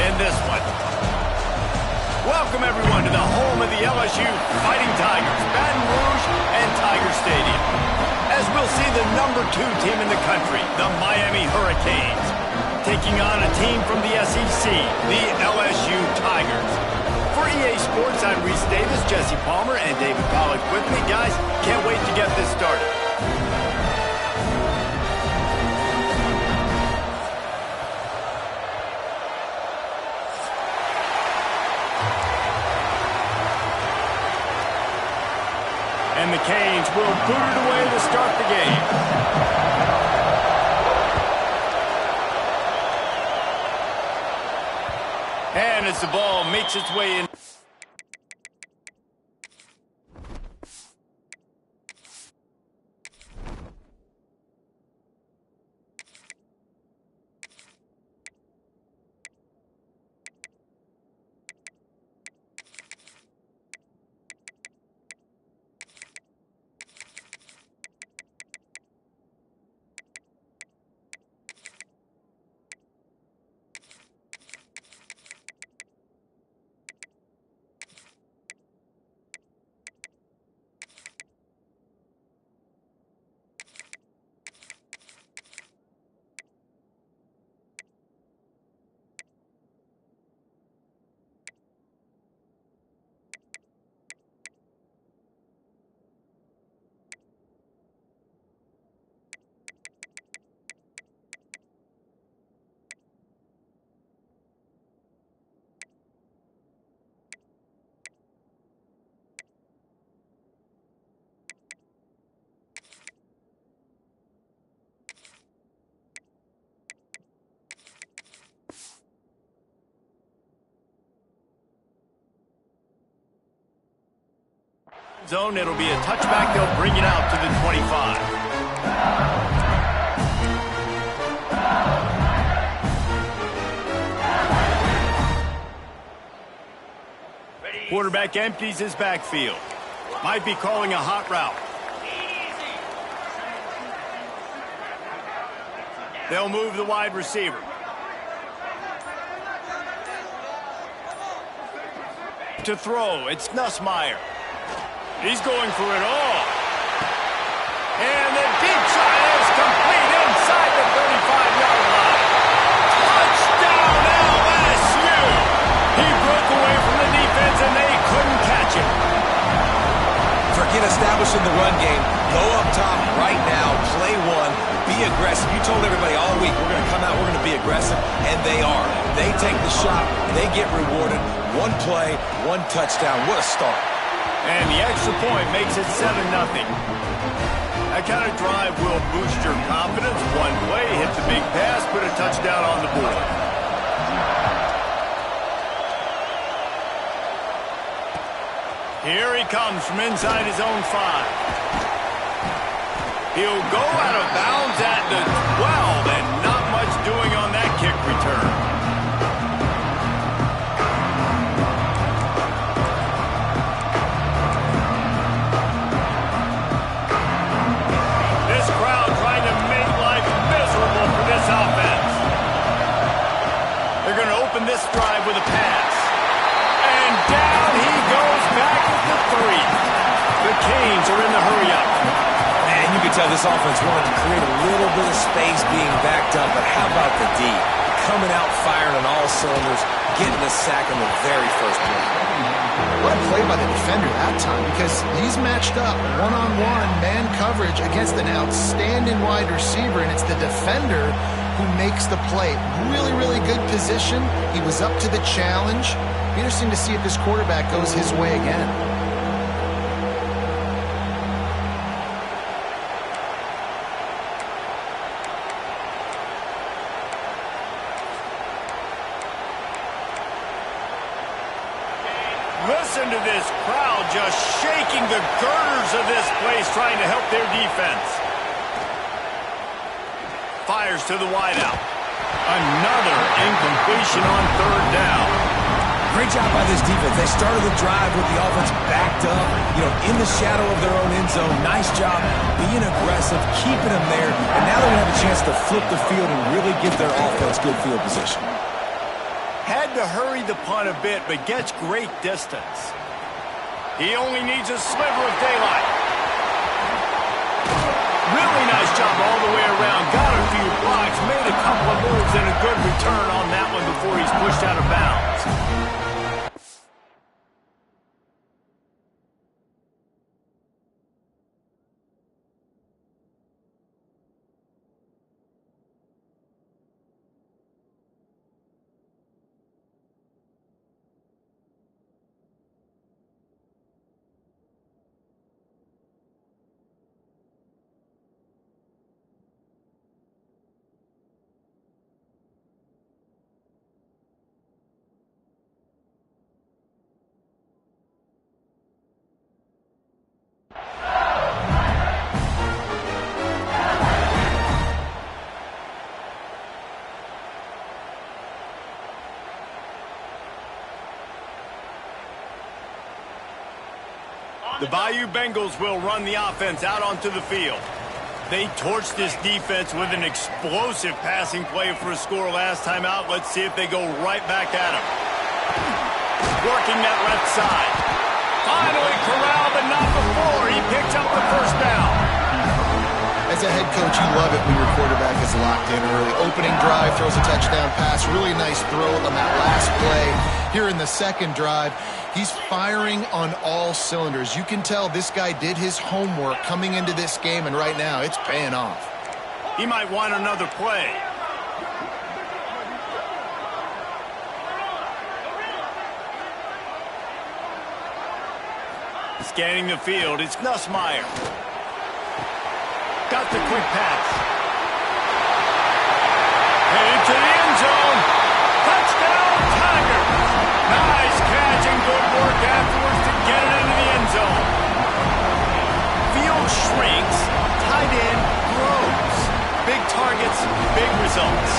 in this one. Welcome, everyone, to the home of the LSU Fighting Tigers, Baton Rouge and Tiger Stadium. As we'll see the #2 team in the country, the Miami Hurricanes, taking on a team from the SEC, the LSU Tigers. For EA Sports, I'm Reese Davis, Jesse Palmer, and David Pollack with me. Guys, can't wait to get this started. And the Canes will boot it away to start the game. And as the ball makes its way in. Zone, it'll be a touchback. They'll bring it out to the 25. Quarterback empties his backfield. Might be calling a hot route. They'll move the wide receiver. To throw, it's Nussmeier. He's going for it all. And the deep shot is complete inside the 35-yard line. Touchdown, LSU! He broke away from the defense, and they couldn't catch him. Forget establishing the run game. Go up top right now, play one, be aggressive. You told everybody all week, we're going to come out, we're going to be aggressive, and they are. They take the shot, they get rewarded. One play, one touchdown. What a start. And the extra point makes it 7-0. That kind of drive will boost your confidence. One play, hit the big pass, put a touchdown on the board. Here he comes from inside his own 5. He'll go out of bounds at the 12, and not much doing on that kick return. This drive with a pass. And down he goes back at the 3. The Canes are in the hurry-up. Man, you can tell this offense wanted to create a little bit of space being backed up, but how about the D? Coming out firing on all cylinders, getting a sack on the very first play. What a play by the defender that time, because he's matched up one-on-one man coverage against an outstanding wide receiver, and it's the defender who makes the play. Really, really good position. He was up to the challenge. Be interesting to see if this quarterback goes his way again. Listen to this crowd just shaking the girders of this place, trying to help their defense. Fires to the wideout. Another incompletion on 3rd down. Great job by this defense. They started the drive with the offense backed up, in the shadow of their own end zone. Nice job being aggressive, keeping them there, and now they're going to have a chance to flip the field and really give their offense good field position. Had to hurry the punt a bit, but gets great distance. He only needs a sliver of daylight. Really nice job all the way around. Got a few blocks, made a couple of moves, and a good return on that one before he's pushed out of bounds. The Bayou Bengals will run the offense out onto the field. They torched this defense with an explosive passing play for a score last time out. Let's see if they go right back at him. Working that left side. Finally corralled, but not before. He picks up the first down. As a head coach, you love it when your quarterback is locked in early. Opening drive, throws a touchdown pass. Really nice throw on that last play. Here in the second drive, he's firing on all cylinders. You can tell this guy did his homework coming into this game, and right now it's paying off. He might want another play. Scanning the field, it's Nussmeier. Got the quick pass. Headed to the end zone. Touchdown, Tigers. Nice catch and good work afterwards to get it into the end zone. Field shrinks, tight end grows. Big targets, big results.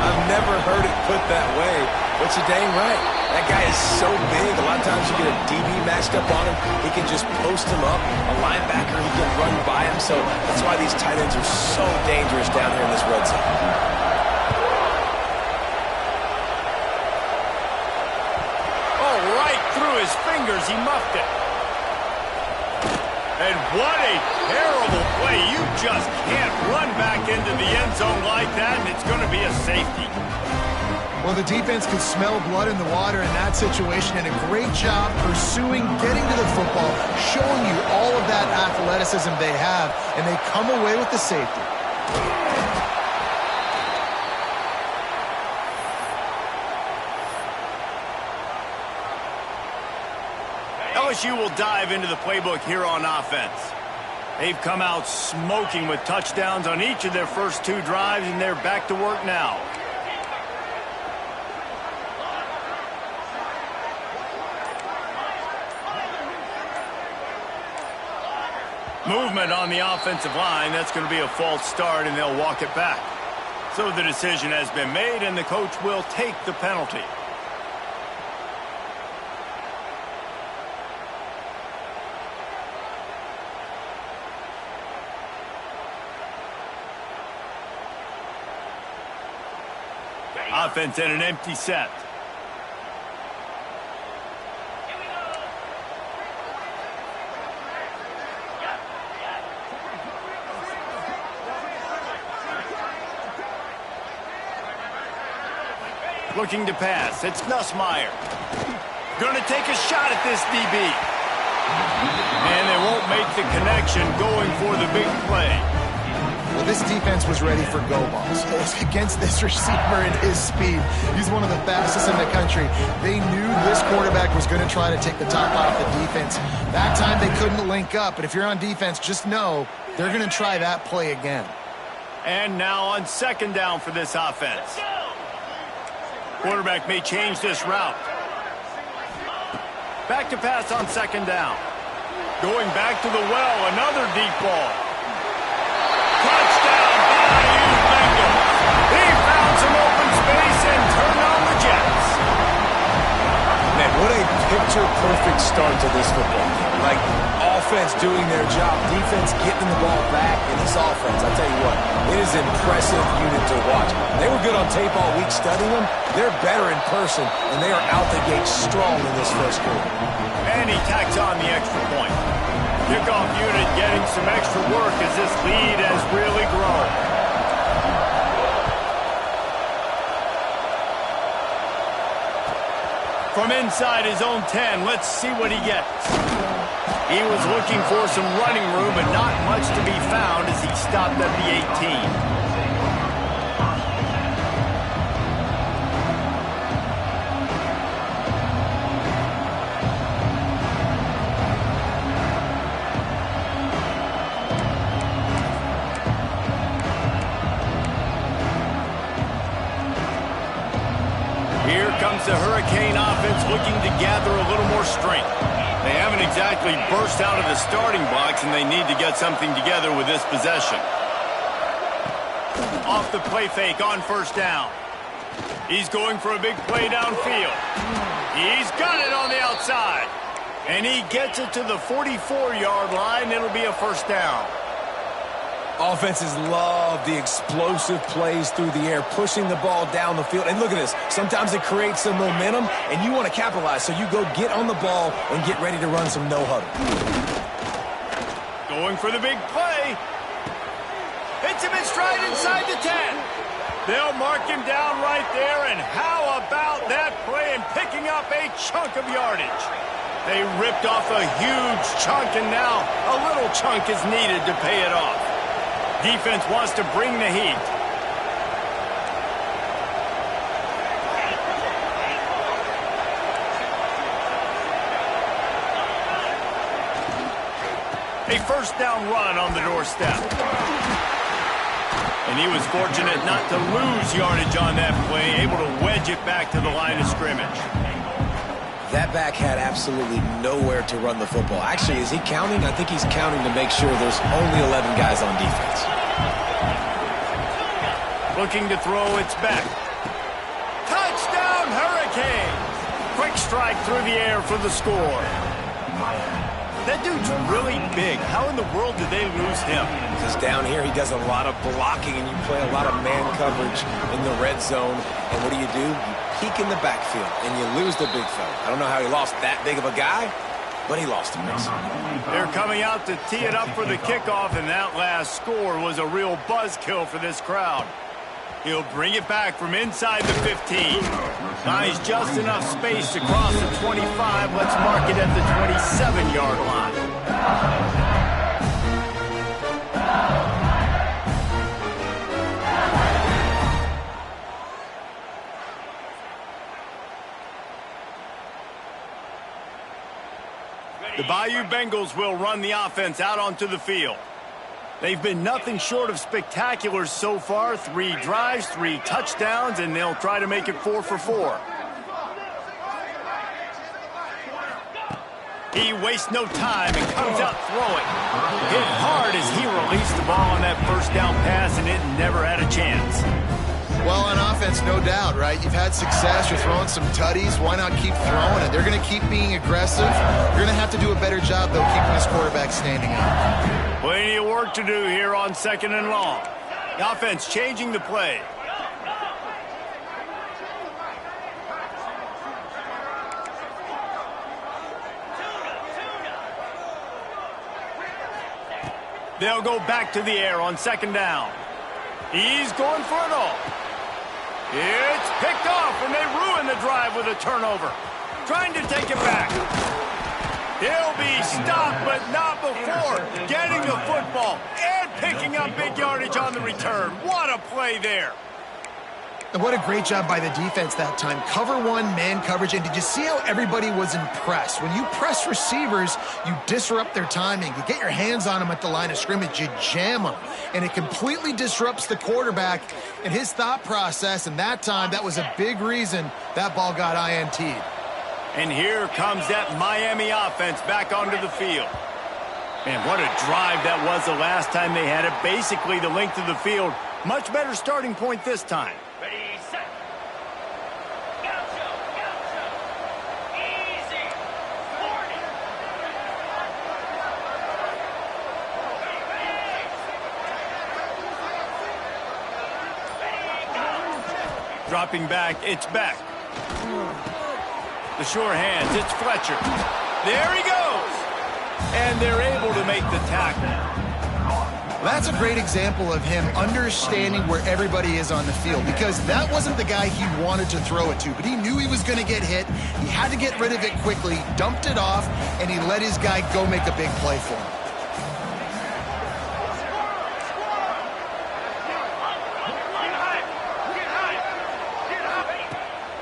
I've never heard it put that way, but you're dang right. That guy is so big. A lot of times you get a DB matched up on him. He can just post him up. A linebacker, he can run by him. So that's why these tight ends are so dangerous down here in this red zone. Oh, right through his fingers. He muffed it. And what a terrible play. You just can't run back into the end zone like that, and it's going to be a safety. Well, the defense could smell blood in the water in that situation, and a great job pursuing, getting to the football, showing you all of that athleticism they have, and they come away with the safety. LSU will dive into the playbook here on offense. They've come out smoking with touchdowns on each of their first two drives, and they're back to work now. Movement on the offensive line. That's going to be a false start, and they'll walk it back. So the decision has been made, and the coach will take the penalty. Offense in an empty set. Looking to pass. It's Nussmeier. Going to take a shot at this DB. And they won't make the connection going for the big play. Well, this defense was ready for go balls. Against this receiver and his speed, he's one of the fastest in the country. They knew this quarterback was going to try to take the top off the defense. That time they couldn't link up, but if you're on defense, just know they're going to try that play again. And now on second down for this offense. Quarterback may change this route. Back to pass on second down. Going back to the well, another deep ball. Touchdown, Bayou Bengals. He found some open space and turned on the Jets. Man, what a picture-perfect start to this football game. Like, all Offense doing their job. Defense getting the ball back. And this offense, I tell you what, it is an impressive unit to watch. They were good on tape all week studying them. They're better in person, and they are out the gate strong in this first quarter. And he tacks on the extra point. Kickoff unit getting some extra work as this lead has really grown. From inside his own 10, let's see what he gets. He was looking for some running room, but not much to be found as he stopped at the 18. Here comes the Hurricane offense looking to gather a little more strength. They haven't exactly burst out of the starting blocks, and they need to get something together with this possession. Off the play fake on first down. He's going for a big play downfield. He's got it on the outside. And he gets it to the 44-yard line. It'll be a first down. Offenses love the explosive plays through the air, pushing the ball down the field. And look at this. Sometimes it creates some momentum, and you want to capitalize. So you go get on the ball and get ready to run some no-huddle. Going for the big play. Hits him in stride inside the 10. They'll mark him down right there, and how about that play and picking up a chunk of yardage? They ripped off a huge chunk, and now a little chunk is needed to pay it off. Defense wants to bring the heat. A first down run on the doorstep. And he was fortunate not to lose yardage on that play, able to wedge it back to the line of scrimmage. That back had absolutely nowhere to run the football. Actually, is he counting? I think he's counting to make sure there's only 11 guys on defense. Looking to throw, it's back. Touchdown, Hurricanes! Quick strike through the air for the score. That dude's really big. How in the world did they lose him? Because down here he does a lot of blocking, and you play a lot of man coverage in the red zone. And what do? You peek in the backfield, and you lose the big fella. I don't know how he lost that big of a guy, but he lost him. They're coming out to tee it up for the kickoff, and that last score was a real buzzkill for this crowd. He'll bring it back from inside the 15. Buys just enough space to cross the 25. Let's mark it at the 27-yard line. The Bayou Bengals will run the offense out onto the field. They've been nothing short of spectacular so far. 3 drives, 3 touchdowns, and they'll try to make it 4 for 4. He wastes no time and comes out throwing. Hit hard as he released the ball on that first down pass, and it never had a chance. Well, on offense, no doubt, right? You've had success. You're throwing some tutties. Why not keep throwing it? They're going to keep being aggressive. You're going to have to do a better job, though, keeping this quarterback standing up. Plenty of work to do here on 2nd and long. The offense changing the play. They'll go back to the air on 2nd down. He's going for it all. It's picked off, and they ruin the drive with a turnover. Trying to take it back. He'll be stopped, but not before getting the football and picking up big yardage on the return. What a play there. And what a great job by the defense that time. Cover 1, man coverage, and did you see how everybody was impressed? When you press receivers, you disrupt their timing. You get your hands on them at the line of scrimmage, you jam them, and it completely disrupts the quarterback and his thought process, and that time, that was a big reason that ball got INT'd. And here comes that Miami offense back onto the field. Man, what a drive that was the last time they had it. Basically the length of the field. Much better starting point this time. Ready, set. Gaucho, gaucho. Easy. 40. Dropping back, it's Beck. The sure hands, it's Fletcher. There he goes! And they're able to make the tackle. That's a great example of him understanding where everybody is on the field, because that wasn't the guy he wanted to throw it to, but he knew he was going to get hit. He had to get rid of it quickly, dumped it off, and he let his guy go make a big play for him.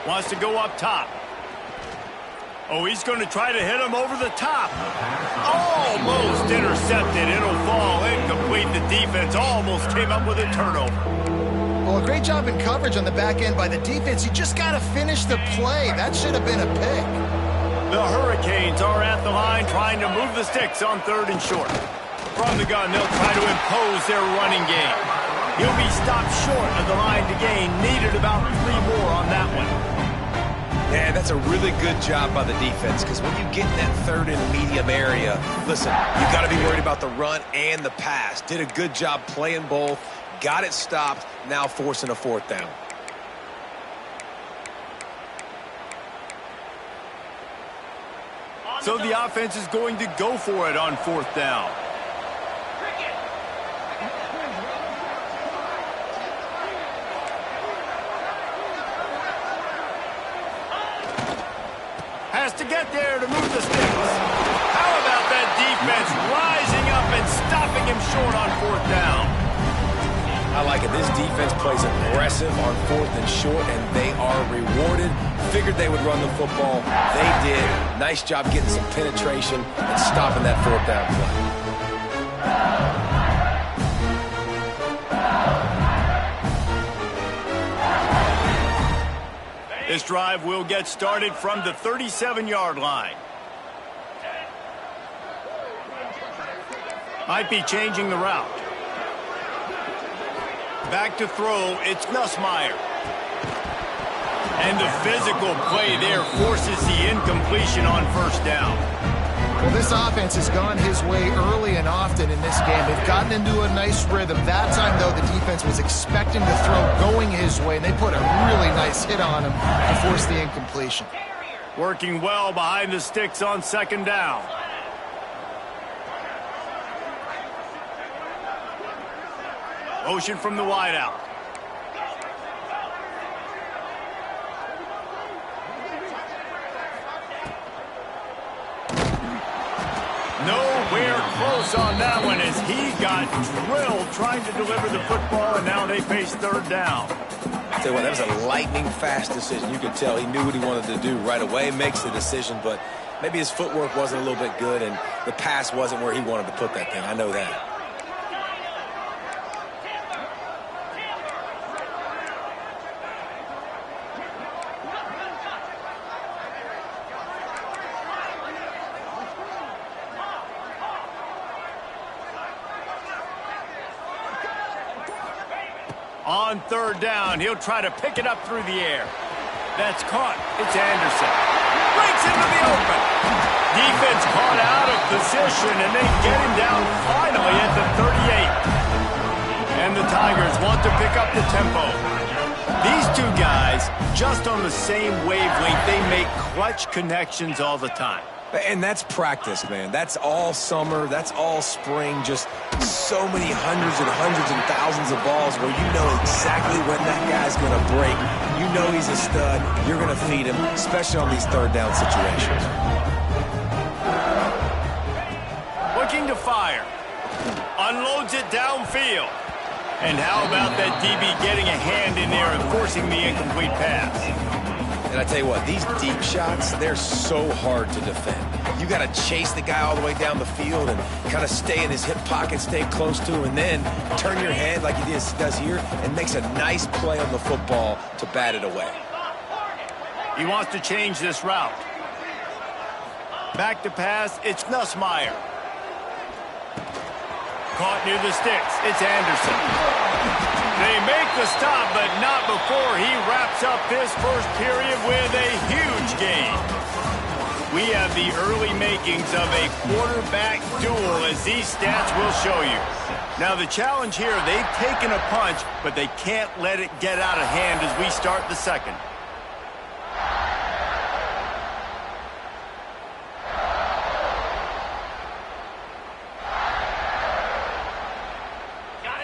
Wants to go up top. Oh, he's going to try to hit him over the top. Almost intercepted. It'll fall incomplete. The defense almost came up with a turnover. Well, a great job in coverage on the back end by the defense. You just got to finish the play. That should have been a pick. The Hurricanes are at the line trying to move the sticks on 3rd and short. From the gun, they'll try to impose their running game. He'll be stopped short of the line to gain. Needed about 3 more on that one. Yeah, that's a really good job by the defense, because when you get in that 3rd and medium area, listen, you got to be worried about the run and the pass. Did a good job playing both, got it stopped, now forcing a 4th down. So the offense is going to go for it on 4th down. Has to get there to move the sticks. How about that defense rising up and stopping him short on 4th down? I like it. This defense plays aggressive on 4th and short, and they are rewarded. Figured they would run the football. They did. Nice job getting some penetration and stopping that 4th down play. This drive will get started from the 37-yard line. Might be changing the route. Back to throw, it's Nussmeier. And the physical play there forces the incompletion on 1st down. Well, this offense has gone his way early and often in this game. They've gotten into a nice rhythm. That time, though, the defense was expecting the throw going his way, and they put a really nice hit on him to force the incompletion. Working well behind the sticks on 2nd down. Motion from the wideout. Nowhere close on that one as he got drilled trying to deliver the football, and now they face 3rd down. Tell you what, that was a lightning-fast decision. You could tell he knew what he wanted to do right away, makes the decision, but maybe his footwork wasn't a little bit good, and the pass wasn't where he wanted to put that thing. I know that. On 3rd down, he'll try to pick it up through the air. That's caught. It's Anderson. Breaks into the open. Defense caught out of position, and they get him down finally at the 38. And the Tigers want to pick up the tempo. These two guys, just on the same wavelength, they make clutch connections all the time. And that's practice, man. That's all summer. That's all spring. Just so many hundreds and thousands of balls where you know exactly when that guy's going to break. You know he's a stud. You're going to feed him, especially on these 3rd down situations. Looking to fire. Unloads it downfield. And how about that DB getting a hand in there and forcing the incomplete pass? And I tell you what, these deep shots, they're so hard to defend. You got to chase the guy all the way down the field and kind of stay in his hip pocket, stay close to him, and then turn your head like he does here and makes a nice play on the football to bat it away. He wants to change this route. Back to pass, it's Nussmeier. Caught near the sticks, it's Anderson. They make the stop, but not before he wraps up this 1st period with a huge gain. We have the early makings of a quarterback duel, as these stats will show you. Now, the challenge here, they've taken a punch, but they can't let it get out of hand as we start the second.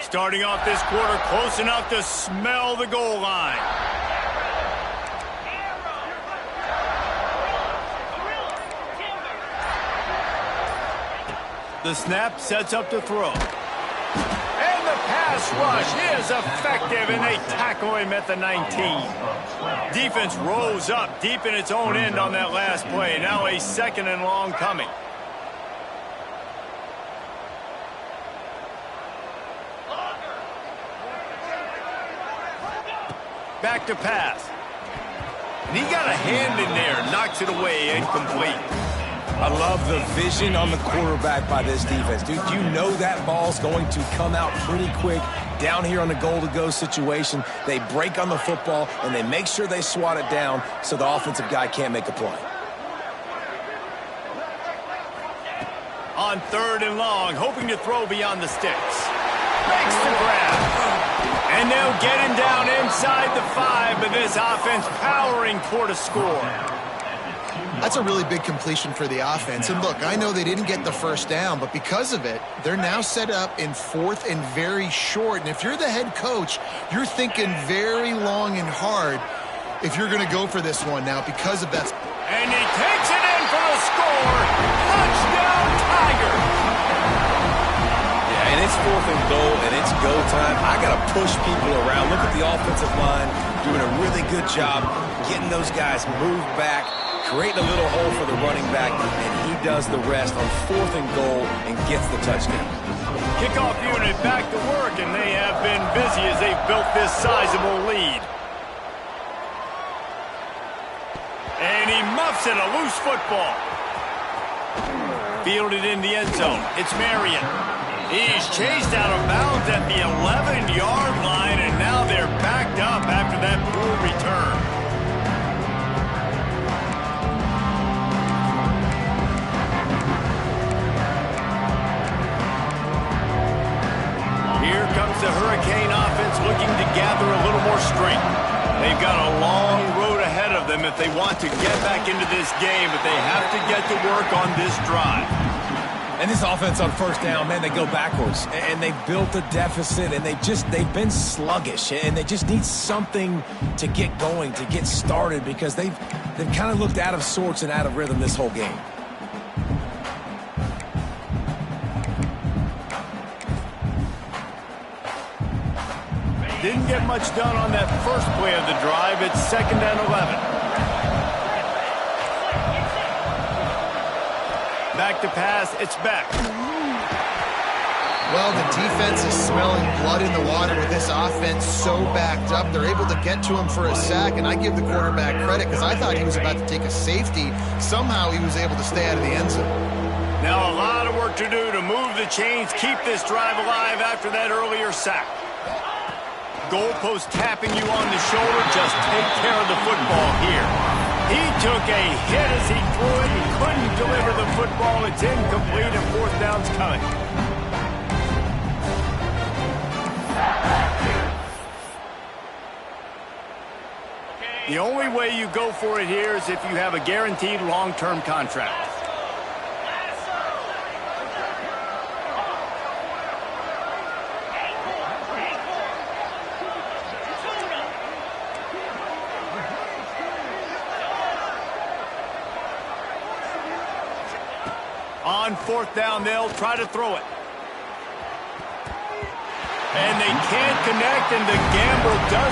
Starting off this quarter, close enough to smell the goal line. The snap sets up to throw. And the pass rush is effective, and they tackle him at the 19. Defense rose up deep in its own end on that last play. Now a second and long coming. Back to pass. And he got a hand in there, knocks it away, incomplete. I love the vision on the quarterback by this defense. Dude, you know that ball's going to come out pretty quick. Down here on the goal-to-go situation, they break on the football, and they make sure they swat it down so the offensive guy can't make a play. On third and long, hoping to throw beyond the sticks. Makes the grab. And they'll get him down inside the 5, but this offense powering toward a score. That's a really big completion for the offense. And look, I know they didn't get the first down, but because of it, they're now set up in 4th and very short. And if you're the head coach, you're thinking very long and hard if you're going to go for this one now because of that. And he takes it in for the score. Touchdown, Tigers. And it's 4th and goal, and it's go time. I got to push people around. Look at the offensive line doing a really good job getting those guys moved back, creating a little hole for the running back, and he does the rest on 4th and goal and gets the touchdown. Kickoff unit back to work, and they have been busy as they've built this sizable lead. And he muffs it, a loose football. Fielded in the end zone. It's Marion. He's chased out of bounds at the 11-yard line, and now they're backed up after that poor return. Here comes the Hurricane offense looking to gather a little more strength. They've got a long road ahead of them if they want to get back into this game, but they have to get to work on this drive. And this offense on first down, man, they go backwards. And they've built a deficit, and they've been sluggish. And they just need something to get going, to get started, because they've kind of looked out of sorts and out of rhythm this whole game. Didn't get much done on that first play of the drive. It's 2nd and 11. Back to pass, it's back. Well, the defense is smelling blood in the water with this offense so backed up. They're able to get to him for a sack, and I give the quarterback credit because I thought he was about to take a safety. Somehow he was able to stay out of the end zone. Now a lot of work to do to move the chains, keep this drive alive after that earlier sack. Goalpost tapping you on the shoulder, just take care of the football here. He took a hit as he threw it. He couldn't deliver the football. It's incomplete, and 4th down's coming. The only way you go for it here is if you have a guaranteed long-term contract. On 4th down, they'll try to throw it. And they can't connect, and the gamble does